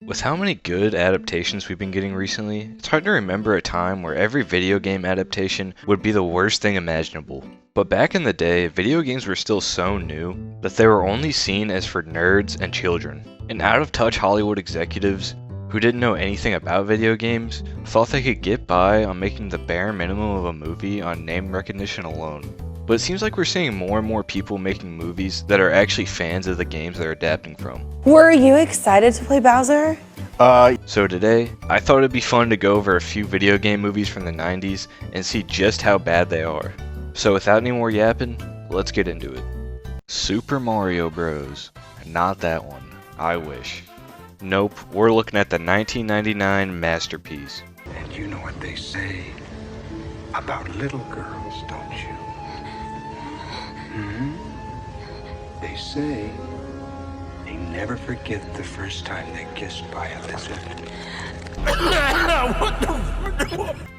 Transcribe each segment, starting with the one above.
With how many good adaptations we've been getting recently, it's hard to remember a time where every video game adaptation would be the worst thing imaginable. But back in the day, video games were still so new that they were only seen as for nerds and children. And out-of-touch Hollywood executives who didn't know anything about video games thought they could get by on making the bare minimum of a movie on name recognition alone. But it seems like we're seeing more and more people making movies that are actually fans of the games they're adapting from. Were you excited to play Bowser? So today, I thought it'd be fun to go over a few video game movies from the 90s and see just how bad they are. So without any more yapping, let's get into it. Super Mario Bros. Not that one. I wish. Nope, we're looking at the 1999 masterpiece. And you know what they say about little girls, don't you? They say they never forget the first time they kissed by a lizard.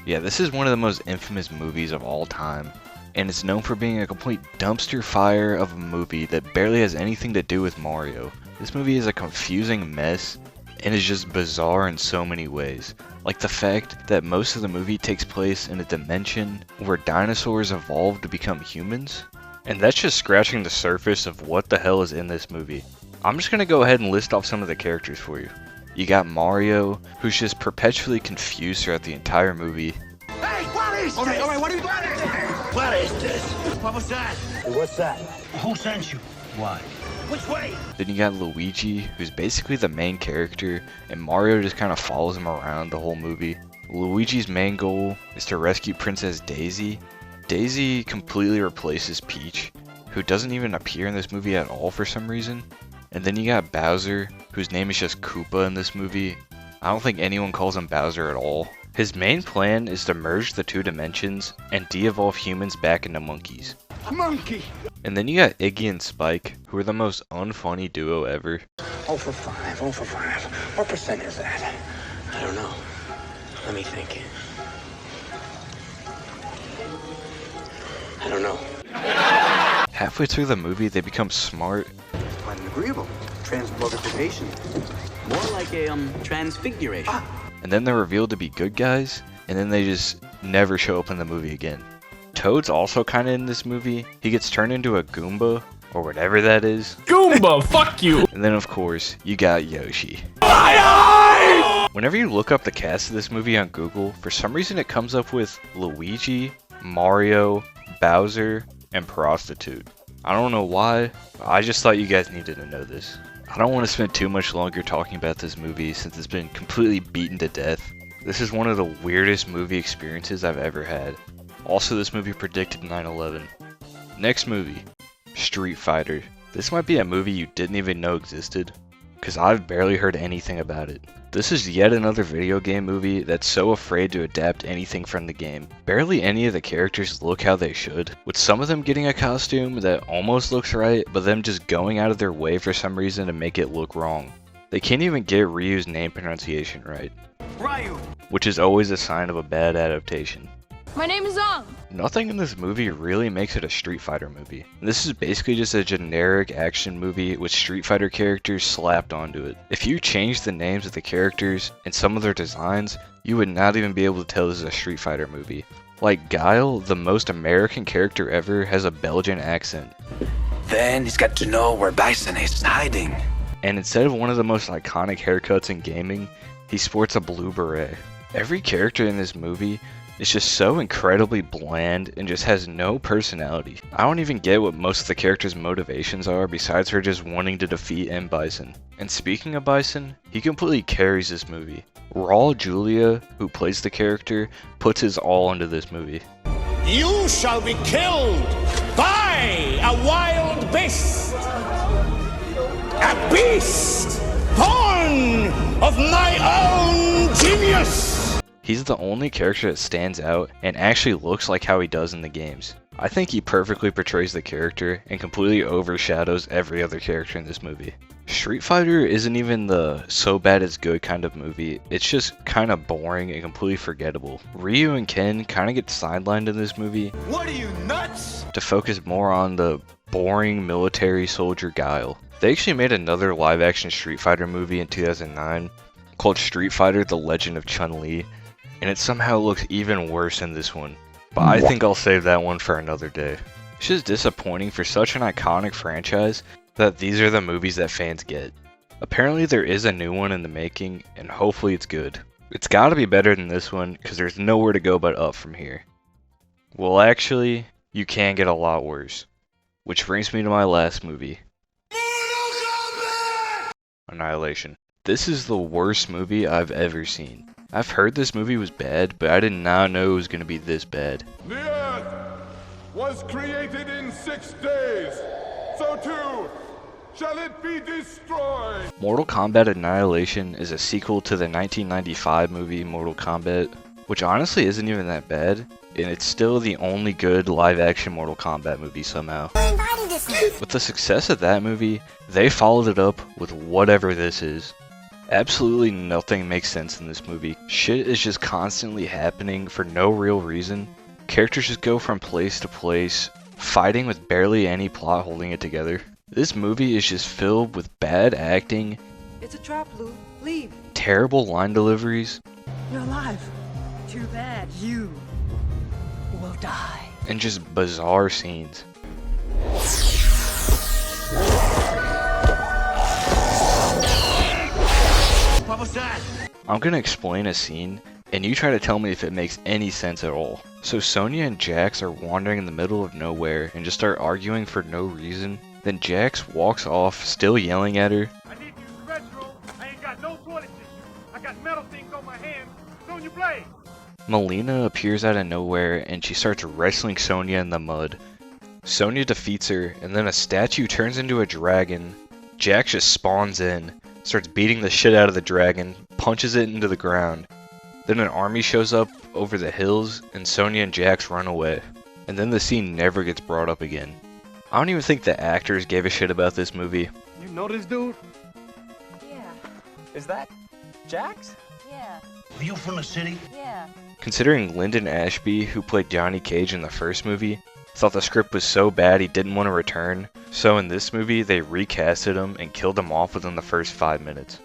Yeah, this is one of the most infamous movies of all time, and it's known for being a complete dumpster fire of a movie that barely has anything to do with Mario. This movie is a confusing mess and is just bizarre in so many ways. Like the fact that most of the movie takes place in a dimension where dinosaurs evolved to become humans. And that's just scratching the surface of what the hell is in this movie. I'm just gonna go ahead and list off some of the characters for you. You got Mario, who's just perpetually confused throughout the entire movie. Hey, what is this? All right, what is this? What was that? What's that? Who sent you? Why? Which way? Then you got Luigi, who's basically the main character, and Mario just kind of follows him around the whole movie. Luigi's main goal is to rescue Princess Daisy. Daisy completely replaces Peach, who doesn't even appear in this movie at all for some reason. And then you got Bowser, whose name is just Koopa in this movie. I don't think anyone calls him Bowser at all. His main plan is to merge the two dimensions and de-evolve humans back into monkeys. Monkey! And then you got Iggy and Spike, who are the most unfunny duo ever. 0 for 5, 0 for 5. What percent is that? I don't know. Let me think. I don't know. Halfway through the movie, they become smart, Quite an agreeable transmogrification. More like a transfiguration. and then they're revealed to be good guys, and then they just never show up in the movie again. Toad's also kind of in this movie. He gets turned into a Goomba, or whatever that is. Goomba, fuck you! And then of course, you got Yoshi. Whenever you look up the cast of this movie on Google, for some reason it comes up with Luigi, Mario, Bowser, and Prostitute. I don't know why, but I just thought you guys needed to know this. I don't want to spend too much longer talking about this movie since it's been completely beaten to death. This is one of the weirdest movie experiences I've ever had. Also, this movie predicted 9/11. Next movie, Street Fighter. This might be a movie you didn't even know existed, because I've barely heard anything about it. This is yet another video game movie that's so afraid to adapt anything from the game. Barely any of the characters look how they should, with some of them getting a costume that almost looks right, but them just going out of their way for some reason to make it look wrong. They can't even get Ryu's name pronunciation right, Ryu! which is always a sign of a bad adaptation. My name is Zong. Nothing in this movie really makes it a Street Fighter movie. This is basically just a generic action movie with Street Fighter characters slapped onto it. If you change the names of the characters and some of their designs, you would not even be able to tell this is a Street Fighter movie. Like Guile, the most American character ever, has a Belgian accent. Then he's got to know where Bison is hiding. And instead of one of the most iconic haircuts in gaming, he sports a blue beret. Every character in this movie is just so incredibly bland and just has no personality. I don't even get what most of the characters' motivations are besides her just wanting to defeat M. Bison. And speaking of Bison, he completely carries this movie. Raul Julia, who plays the character, puts his all into this movie. You shall be killed by a wild beast. A beast born of my own genius. He's the only character that stands out and actually looks like how he does in the games. I think he perfectly portrays the character and completely overshadows every other character in this movie. Street Fighter isn't even the so bad it's good kind of movie, it's just kind of boring and completely forgettable. Ryu and Ken kind of get sidelined in this movie. What are you, nuts? To focus more on the boring military soldier Guile. They actually made another live action Street Fighter movie in 2009, called Street Fighter: The Legend of Chun-Li, and it somehow looks even worse in this one. But I think I'll save that one for another day. It's just disappointing for such an iconic franchise that these are the movies that fans get. Apparently there is a new one in the making, and hopefully it's good. It's gotta be better than this one, because there's nowhere to go but up from here. Well, actually, you can get a lot worse. Which brings me to my last movie. Annihilation. This is the worst movie I've ever seen. I've heard this movie was bad, but I did not know it was going to be this bad. The earth was created in 6 days, so too shall it be destroyed. Mortal Kombat Annihilation is a sequel to the 1995 movie Mortal Kombat, which honestly isn't even that bad, and it's still the only good live-action Mortal Kombat movie somehow. With the success of that movie, they followed it up with whatever this is. Absolutely nothing makes sense in this movie. Shit is just constantly happening for no real reason. Characters just go from place to place, fighting with barely any plot holding it together. This movie is just filled with bad acting. It's a trap, Lou. Leave. Terrible line deliveries. You're alive. Too bad. You will die. And just bizarre scenes. What was that? I'm gonna explain a scene, and you try to tell me if it makes any sense at all. So Sonya and Jax are wandering in the middle of nowhere and just start arguing for no reason. Then Jax walks off, still yelling at her. I need you to retro. I ain't got no toilet tissue. I got metal things on my hands. Sonya Blade. Melina appears out of nowhere and she starts wrestling Sonya in the mud. Sonya defeats her, and then a statue turns into a dragon. Jax just spawns in, starts beating the shit out of the dragon, punches it into the ground. Then an army shows up over the hills, and Sonya and Jax run away. And then the scene never gets brought up again. I don't even think the actors gave a shit about this movie. You know this dude? Yeah, Is that Jax? yeah, Are you from the city? yeah. Considering Lyndon Ashby, who played Johnny Cage in the first movie, thought the script was so bad he didn't want to return, so in this movie they recasted him and killed him off within the first 5 minutes.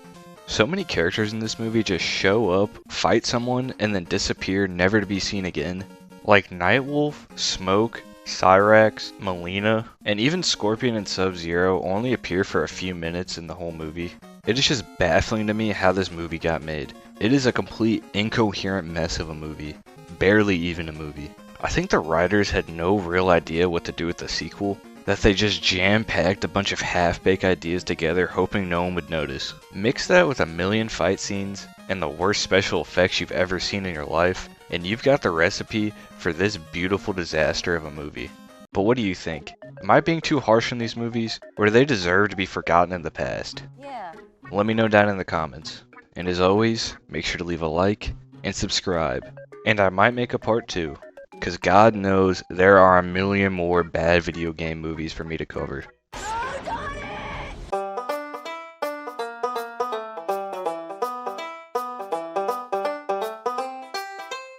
So many characters in this movie just show up, fight someone, and then disappear never to be seen again. Like Nightwolf, Smoke, Cyrax, Melina, and even Scorpion and Sub-Zero only appear for a few minutes in the whole movie. It is just baffling to me how this movie got made. It is a complete incoherent mess of a movie. Barely even a movie. I think the writers had no real idea what to do with the sequel, that they just jam-packed a bunch of half-baked ideas together hoping no one would notice. Mix that with a million fight scenes and the worst special effects you've ever seen in your life, and you've got the recipe for this beautiful disaster of a movie. But what do you think? Am I being too harsh on these movies, or do they deserve to be forgotten in the past? Yeah. Let me know down in the comments. And as always, make sure to leave a like and subscribe. And I might make a part 2. Because God knows there are a million more bad video game movies for me to cover.